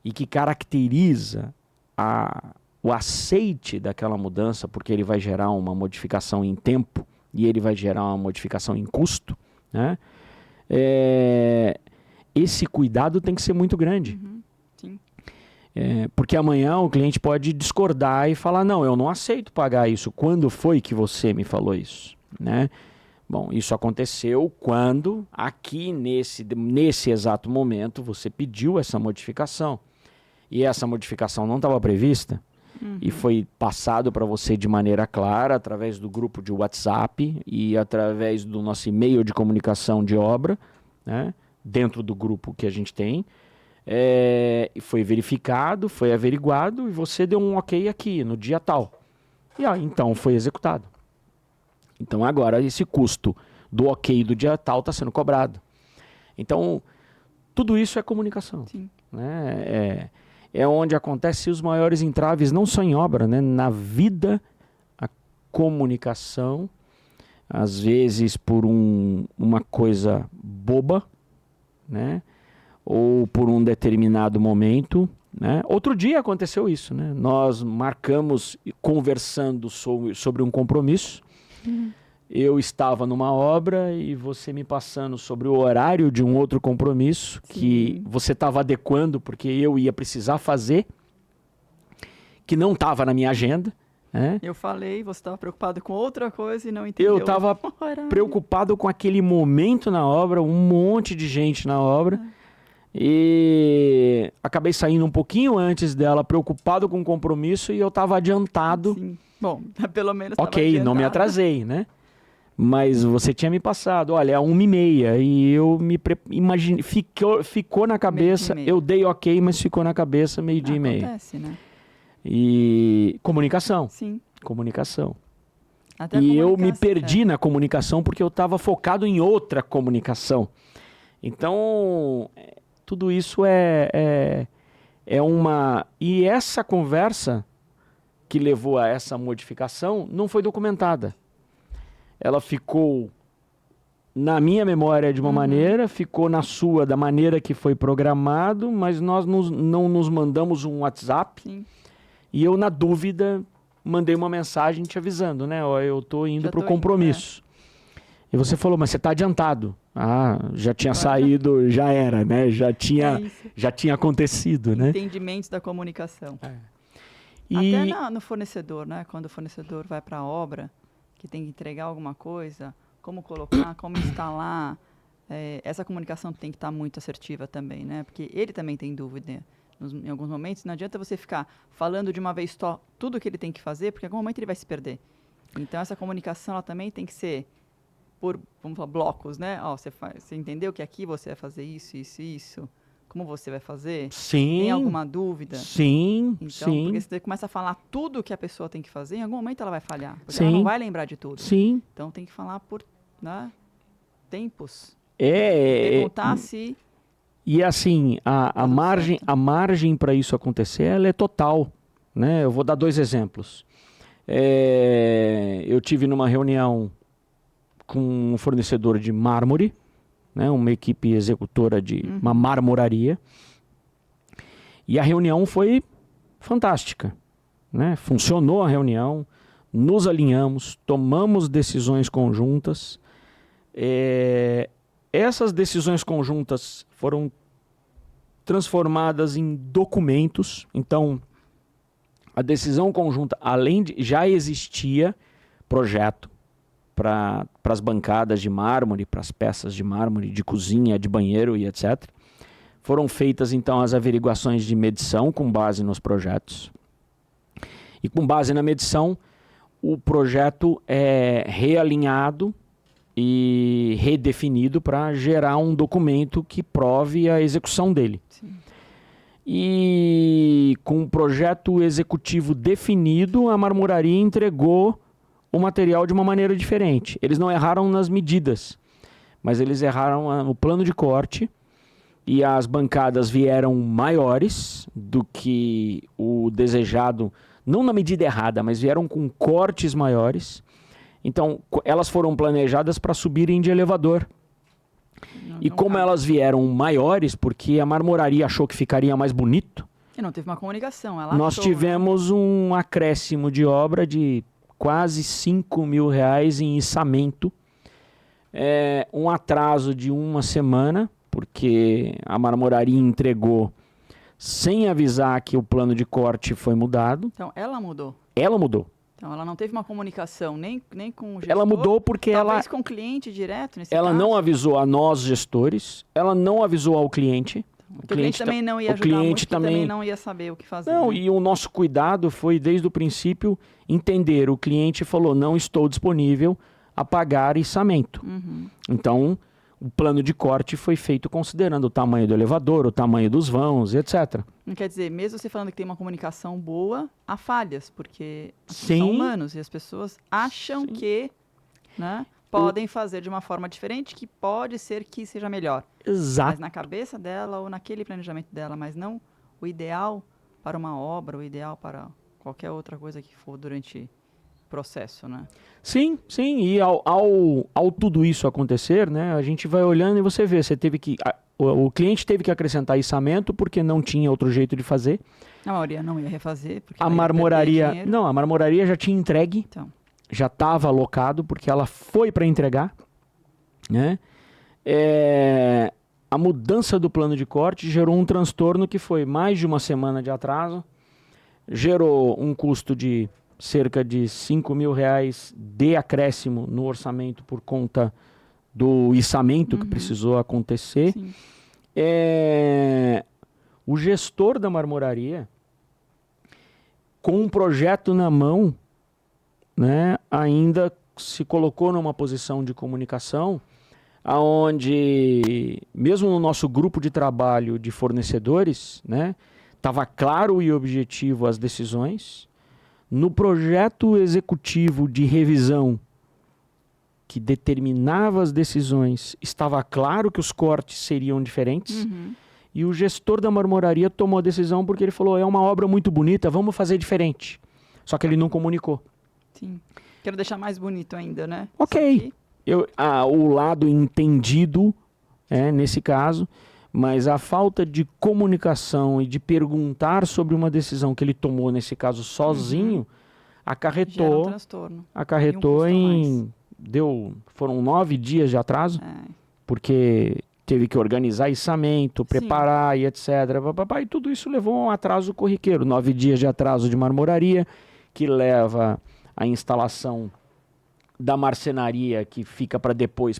e que caracteriza o aceite daquela mudança, porque ele vai gerar uma modificação em tempo e ele vai gerar uma modificação em custo, né? Esse cuidado tem que ser muito grande. Sim. Porque amanhã o cliente pode discordar e falar, não, eu não aceito pagar isso. Quando foi que você me falou isso, né? Bom, isso aconteceu quando, aqui nesse exato momento, você pediu essa modificação. E essa modificação não estava prevista. E foi passado para você de maneira clara, através do grupo de WhatsApp e através do nosso e-mail de comunicação de obra, né? Dentro do grupo que a gente tem. Foi verificado, foi averiguado e você deu um ok aqui, no dia tal. E então foi executado. Então agora esse custo do ok do dia tal está sendo cobrado. Então tudo isso é comunicação. Sim. Né? É onde acontecem os maiores entraves, não só em obra, né? Na vida, a comunicação, às vezes por uma coisa boba, né? Ou por um determinado momento, né? Outro dia aconteceu isso, né? Nós marcamos conversando sobre um compromisso. Eu estava numa obra e você me passando sobre o horário de um outro compromisso. Sim. Que você estava adequando porque eu ia precisar fazer, que não estava na minha agenda. Né? Eu falei, você estava preocupado com outra coisa e não entendeu. Eu estava preocupado com aquele momento na obra, um monte de gente na obra. E acabei saindo um pouquinho antes dela, preocupado com o compromisso, e eu estava adiantado. Sim. Bom, pelo menos ok, adiantado. não me atrasei, né? Mas você tinha me passado, olha, é 1h30, e eu me imaginei, ficou na cabeça, eu dei ok, mas ficou na cabeça 12h30. Acontece, né? E comunicação. Sim. Comunicação. Até e eu me perdi na comunicação porque eu estava focado em outra comunicação. Então, tudo isso é uma... E essa conversa que levou a essa modificação não foi documentada. Ela ficou na minha memória de uma maneira, ficou na sua da maneira que foi programado, mas nós não nos mandamos um WhatsApp. Sim. E eu, na dúvida, mandei uma mensagem te avisando, né? Ó, eu tô indo para o compromisso. E você falou, mas você está adiantado. Já tinha saído, já era, né? Já tinha acontecido, né? Entendimentos da comunicação. Até no fornecedor, né? Quando o fornecedor vai para a obra, que tem que entregar alguma coisa, como colocar, como instalar, essa comunicação tem que estar muito assertiva também, né? Porque ele também tem dúvida. Em alguns momentos, não adianta você ficar falando de uma vez só tudo o que ele tem que fazer, porque em algum momento ele vai se perder. Então, essa comunicação ela também tem que ser por, vamos falar, blocos, né? Você entendeu que aqui você vai fazer isso, isso, isso? Como você vai fazer? Sim. Tem alguma dúvida? Sim, então, sim. Porque você começa a falar tudo o que a pessoa tem que fazer, em algum momento ela vai falhar. Porque sim. ela não vai lembrar de tudo. Sim. Então, tem que falar por tempos. Perguntar se... E assim, a margem para isso acontecer, ela é total, né? Eu vou dar 2 exemplos. Eu tive numa reunião com um fornecedor de mármore, né, uma equipe executora de uma marmoraria. E a reunião foi fantástica, né? Funcionou a reunião, nos alinhamos, tomamos decisões conjuntas. Essas decisões conjuntas foram transformadas em documentos. Então, a decisão conjunta, além de... Já existia projeto para as bancadas de mármore, para as peças de mármore, de cozinha, de banheiro e etc. Foram feitas, então, as averiguações de medição com base nos projetos. E com base na medição, o projeto é realinhado e redefinido para gerar um documento que prove a execução dele. Sim. E com o projeto executivo definido, a marmoraria entregou o material de uma maneira diferente. Eles não erraram nas medidas, mas eles erraram no plano de corte, e as bancadas vieram maiores do que o desejado, não na medida errada, mas vieram com cortes maiores. Então, elas foram planejadas para subirem de elevador. E como elas vieram maiores, porque a marmoraria achou que ficaria mais bonito, e não teve uma comunicação. nós tivemos um acréscimo de obra de quase R$5.000 em içamento, um atraso de uma semana, porque a marmoraria entregou sem avisar que o plano de corte foi mudado. Então, ela mudou. Ela mudou. Então, ela não teve uma comunicação nem com o gestor. Ela mudou porque talvez com o cliente direto, nesse ela caso. não avisou a nós, gestores. Ela não avisou ao cliente. O cliente também não ia ajudar muito, também não ia saber o que fazer. Não, né? E o nosso cuidado foi, desde o princípio, entender. O cliente falou, não estou disponível a pagar içamento. Então, o plano de corte foi feito considerando o tamanho do elevador, o tamanho dos vãos, etc. Não quer dizer, mesmo você falando que tem uma comunicação boa, há falhas, porque Sim. são humanos e as pessoas acham que, né, podem fazer de uma forma diferente, que pode ser que seja melhor. Exato. Mas na cabeça dela ou naquele planejamento dela, mas não o ideal para uma obra, o ideal para qualquer outra coisa que for durante o processo, né? Sim. E ao tudo isso acontecer, né, a gente vai olhando e você vê, o cliente teve que acrescentar içamento porque não tinha outro jeito de fazer. A maioria não ia refazer. Porque A marmoraria, não, a marmoraria já tinha entregue, então, já estava alocado porque ela foi para entregar, né? A mudança do plano de corte gerou um transtorno que foi mais de uma semana de atraso, gerou um custo de cerca de R$5.000 de acréscimo no orçamento por conta do içamento que precisou acontecer. sim. O gestor da marmoraria, com um projeto na mão, né, ainda se colocou numa posição de comunicação, aonde, mesmo no nosso grupo de trabalho de fornecedores, né, estava claro e objetivo as decisões. No projeto executivo de revisão que determinava as decisões, estava claro que os cortes seriam diferentes. E o gestor da marmoraria tomou a decisão porque ele falou, é uma obra muito bonita, vamos fazer diferente. Só que ele não comunicou. Sim. Quero deixar mais bonito ainda, né? Ok. O lado entendido, nesse caso, mas a falta de comunicação e de perguntar sobre uma decisão que ele tomou, nesse caso, sozinho, acarretou, Gera um transtorno. acarretou E um em... Foram 9 dias de atraso, porque teve que organizar içamento, preparar e etc. E tudo isso levou a um atraso corriqueiro. 9 dias de atraso de marmoraria, que leva a instalação da marcenaria, que fica para depois,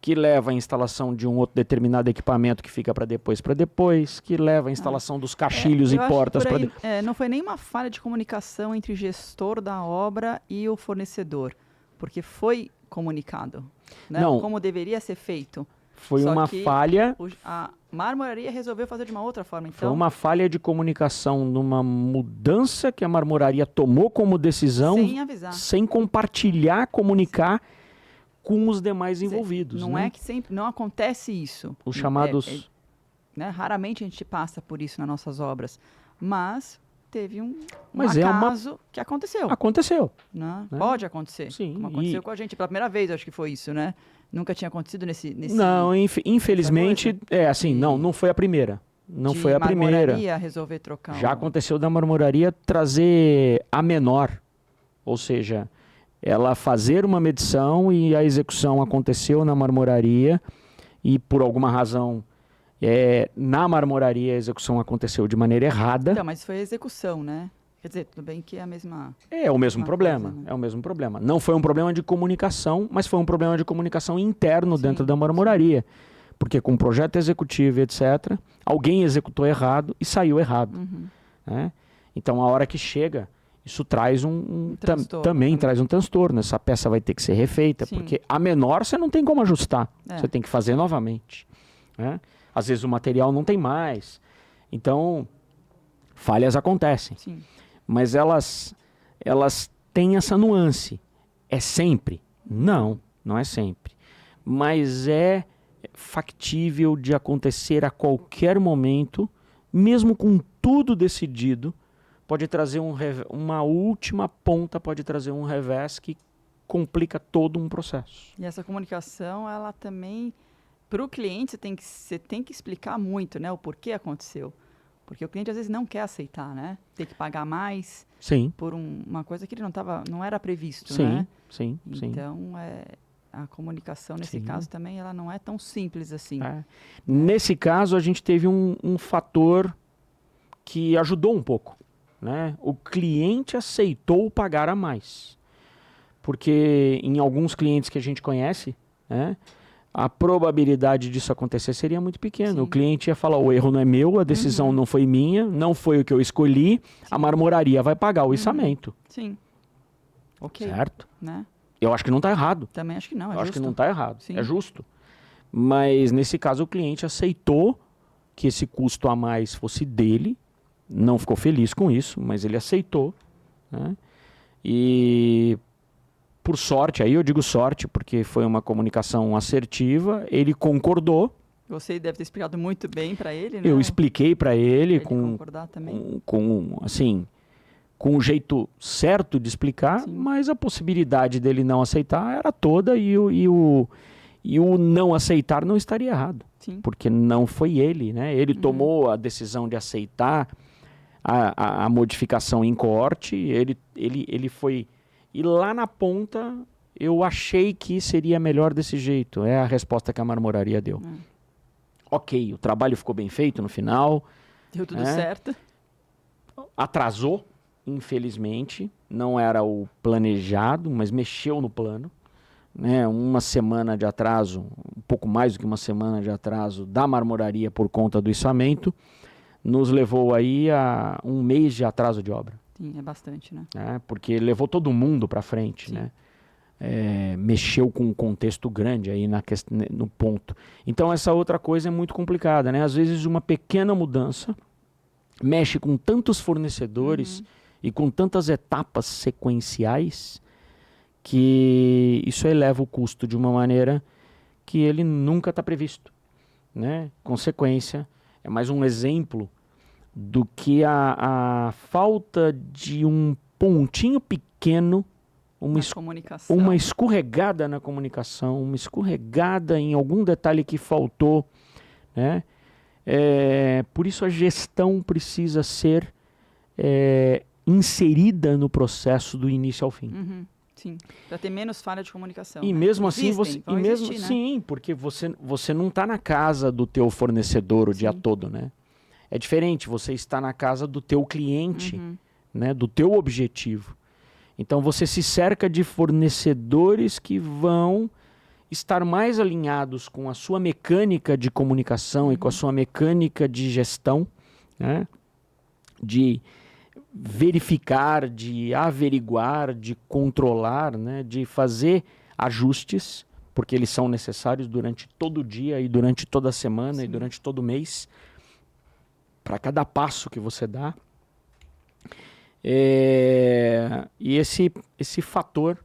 que leva a instalação de um outro determinado equipamento que fica para depois, que leva a instalação dos caixilhos e portas para depois. Não foi nenhuma falha de comunicação entre o gestor da obra e o fornecedor, porque foi comunicado, né? Não. Como deveria ser feito. Foi Só uma que falha. A marmoraria resolveu fazer de uma outra forma. Então, Foi uma falha de comunicação numa mudança que a marmoraria tomou como decisão, sem avisar. sem compartilhar, comunicar com os demais envolvidos. Não é que sempre não acontece isso. Os chamados... Né? Raramente a gente passa por isso nas nossas obras. Mas teve um Mas acaso que aconteceu. Aconteceu. Né? Né? Pode acontecer. Sim, Como aconteceu com a gente pela primeira vez, acho que foi isso, né? Nunca tinha acontecido nesse Não, infelizmente, não foi a primeira. Não foi a primeira. Marmoraria resolver trocar. Já aconteceu da marmoraria trazer a menor, ou seja, ela fazer uma medição e a execução aconteceu na marmoraria e por alguma razão na marmoraria a execução aconteceu de maneira errada. Então, mas foi a execução, né? Quer dizer, tudo bem que é a mesma... É o mesmo problema, coisa, né? é o mesmo problema. Não foi um problema de comunicação, mas foi um problema de comunicação interno dentro da marmoraria. Porque com projeto executivo, etc., alguém executou errado e saiu errado. Né? Então, a hora que chega, isso traz também traz um transtorno. Essa peça vai ter que ser refeita, porque a menor você não tem como ajustar. Você tem que fazer novamente. Né? Às vezes o material não tem mais. Então, falhas acontecem. Sim. Mas elas têm essa nuance. É sempre? Não, não é sempre. Mas é factível de acontecer a qualquer momento, mesmo com tudo decidido, pode trazer uma última ponta, pode trazer um revés que complica todo um processo. E essa comunicação, ela também, para o cliente, você tem que explicar muito, né, o porquê aconteceu. Porque o cliente às vezes não quer aceitar, né? Ter que pagar mais por uma coisa que ele não era previsto, né? Sim. Então, a comunicação, nesse caso, também ela não é tão simples assim. Nesse caso, a gente teve um fator que ajudou um pouco. Né? O cliente aceitou pagar a mais. Porque em alguns clientes que a gente conhece, né, a probabilidade disso acontecer seria muito pequena. O cliente ia falar, o erro não é meu, a decisão não foi minha, não foi o que eu escolhi, a marmoraria vai pagar o içamento. Sim. Ok. Certo? Né? Eu acho que não está errado. Também acho que não, Eu acho que não está errado. Sim. É justo. Mas nesse caso o cliente aceitou que esse custo a mais fosse dele, não ficou feliz com isso, mas ele aceitou. Né? E por sorte, aí eu digo sorte porque foi uma comunicação assertiva, ele concordou. Você deve ter explicado muito bem para ele, né? Eu expliquei para ele concordar também. Com um jeito certo de explicar, mas a possibilidade dele não aceitar era toda e o não aceitar não estaria errado. Sim. Porque não foi ele, né? Ele tomou a decisão de aceitar a modificação em corte, ele foi... E lá na ponta, eu achei que seria melhor desse jeito. É a resposta que a marmoraria deu. Ok, o trabalho ficou bem feito no final. Deu tudo certo. Atrasou, infelizmente. Não era o planejado, mas mexeu no plano. Né? Uma semana de atraso, um pouco mais do que uma semana de atraso da marmoraria por conta do içamento, nos levou aí a 1 mês de atraso de obra. Sim, é bastante, né? Porque levou todo mundo para frente, né? Mexeu com um contexto grande aí no ponto. Então essa outra coisa é muito complicada, né? Às vezes uma pequena mudança mexe com tantos fornecedores e com tantas etapas sequenciais que isso eleva o custo de uma maneira que ele nunca está previsto, né? Consequência, é mais um exemplo do que a falta de um pontinho pequeno, uma escorregada na comunicação, uma escorregada em algum detalhe que faltou, né? Por isso a gestão precisa ser inserida no processo do início ao fim. Sim, para ter menos falha de comunicação. E né? mesmo Existem, assim, existir, né? sim, porque você não está na casa do teu fornecedor o dia todo, né? É diferente, você está na casa do teu cliente, né, do teu objetivo. Então você se cerca de fornecedores que vão estar mais alinhados com a sua mecânica de comunicação e com a sua mecânica de gestão, né, de verificar, de averiguar, de controlar, né, de fazer ajustes, porque eles são necessários durante todo o dia e durante toda a semana e durante todo o mês, para cada passo que você dá. E esse fator,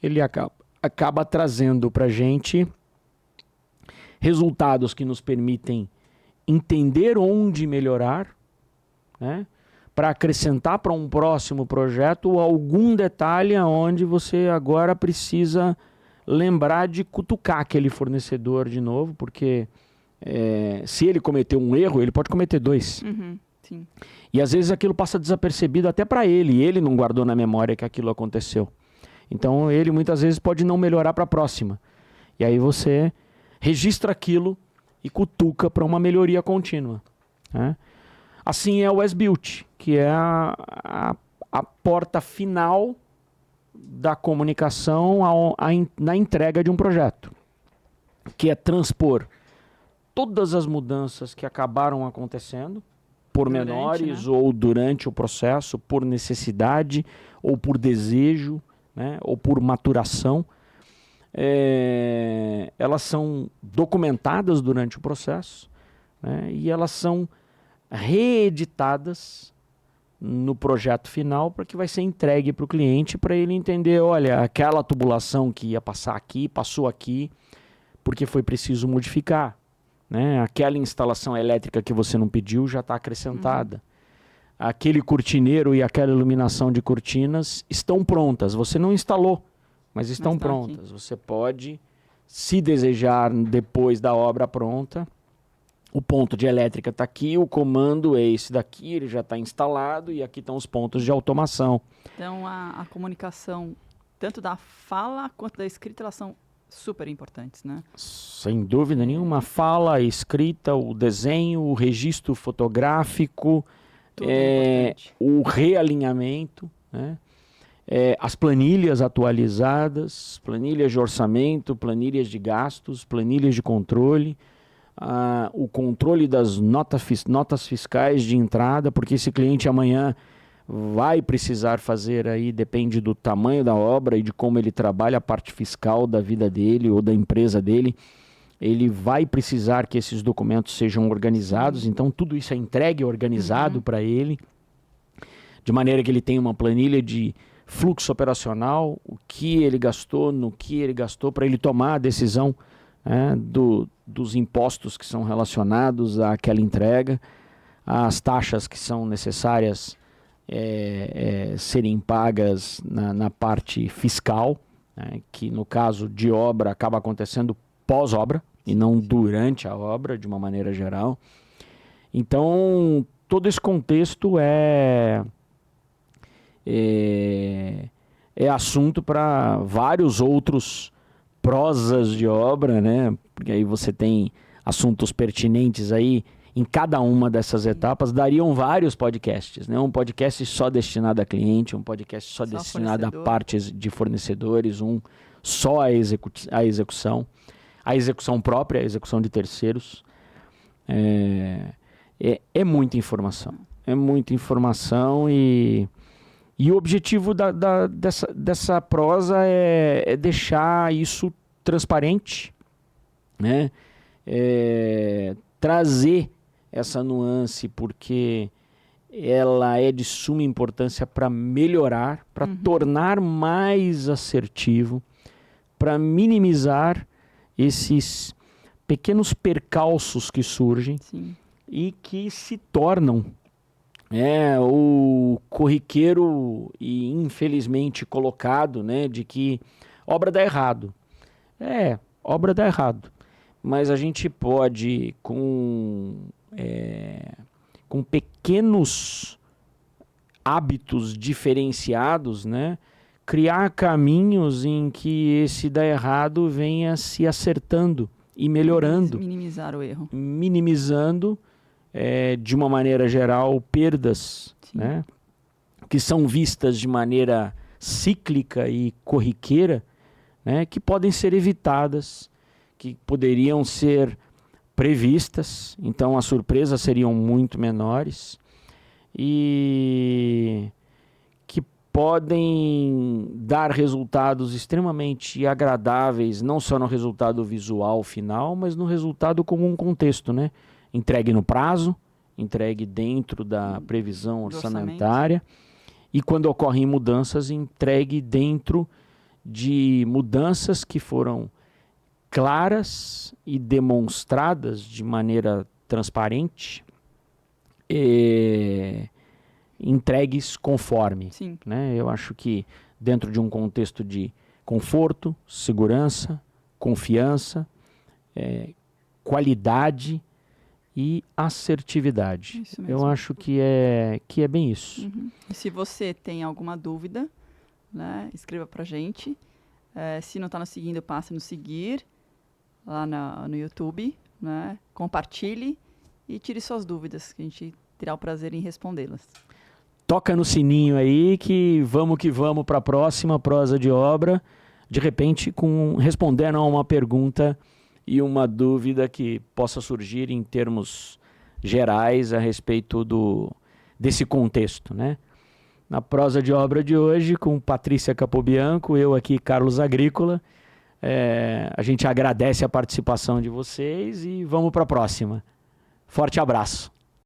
ele acaba trazendo para a gente resultados que nos permitem entender onde melhorar, né? para acrescentar para um próximo projeto algum detalhe onde você agora precisa lembrar de cutucar aquele fornecedor de novo, porque se ele cometeu um erro, ele pode cometer 2. Sim. E às vezes aquilo passa desapercebido até para ele, e ele não guardou na memória que aquilo aconteceu. Então ele muitas vezes pode não melhorar para a próxima. E aí você registra aquilo e cutuca para uma melhoria contínua, né? Assim é o as-built, que é a porta final da comunicação na entrega de um projeto, que é transpor todas as mudanças que acabaram acontecendo, pormenores, né? Ou durante o processo, por necessidade, ou por desejo, né? Ou por maturação. Elas são documentadas durante o processo, né? E elas são reeditadas no projeto final para que vai ser entregue para o cliente, para ele entender, olha, aquela tubulação que ia passar aqui, passou aqui, porque foi preciso modificar, né? Aquela instalação elétrica que você não pediu já está acrescentada. Aquele cortineiro e aquela iluminação de cortinas estão prontas. Você não instalou, mas estão prontas. Aqui. Você pode, se desejar, depois da obra pronta, o ponto de elétrica está aqui, o comando é esse daqui, ele já está instalado e aqui estão os pontos de automação. Então a comunicação, tanto da fala quanto da escrita, elas são super importantes, né? Sem dúvida nenhuma. A fala, a escrita, o desenho, o registro fotográfico, o realinhamento, né? As planilhas atualizadas, planilhas de orçamento, planilhas de gastos, planilhas de controle, o controle das notas fiscais de entrada, porque esse cliente amanhã vai precisar fazer aí, depende do tamanho da obra e de como ele trabalha a parte fiscal da vida dele ou da empresa dele, ele vai precisar que esses documentos sejam organizados, então tudo isso é entregue organizado para ele, de maneira que ele tenha uma planilha de fluxo operacional, o que ele gastou, no que ele gastou, para ele tomar a decisão dos impostos que são relacionados àquela entrega, as taxas que são necessárias serem pagas na parte fiscal, né, que no caso de obra acaba acontecendo pós-obra e não durante a obra, de uma maneira geral. Então, todo esse contexto é assunto para vários outros prosas de obra, né? Porque aí você tem assuntos pertinentes aí em cada uma dessas etapas. Dariam vários podcasts, né? Um podcast só destinado a cliente, um podcast só destinado a partes de fornecedores, um só a execução própria, a execução de terceiros. É muita informação. É muita informação e o objetivo dessa prosa é deixar isso transparente, né? Trazer essa nuance, porque ela é de suma importância para melhorar, para tornar mais assertivo, para minimizar esses pequenos percalços que surgem. Sim. E que se tornam o corriqueiro e infelizmente colocado, né, de que obra dá errado. Obra dá errado. Mas a gente pode, com pequenos hábitos diferenciados, né, criar caminhos em que esse dá errado venha se acertando e melhorando. Minimizar o erro. Minimizando, de uma maneira geral, perdas, né, que são vistas de maneira cíclica e corriqueira, né, que podem ser evitadas, que poderiam ser previstas, então as surpresas seriam muito menores e que podem dar resultados extremamente agradáveis, não só no resultado visual final, mas no resultado como um contexto, né? Entregue no prazo, entregue dentro da previsão orçamentária e quando ocorrem mudanças, entregue dentro de mudanças que foram claras e demonstradas de maneira transparente entregues conforme. Sim. Né? Eu acho que dentro de um contexto de conforto, segurança, confiança, qualidade e assertividade. Isso mesmo. Eu acho que é bem isso. Uhum. E se você tem alguma dúvida, né, escreva pra gente. Se não está nos seguindo, passe a nos seguir lá no YouTube, né? Compartilhe e tire suas dúvidas, que a gente terá o prazer em respondê-las. Toca no sininho aí que vamos para a próxima prosa de obra, de repente respondendo a uma pergunta e uma dúvida que possa surgir em termos gerais a respeito desse contexto, né? Na prosa de obra de hoje, com Patrícia Capobianco, eu aqui, Carlos Agrícola. A gente agradece a participação de vocês e vamos para a próxima. Forte abraço.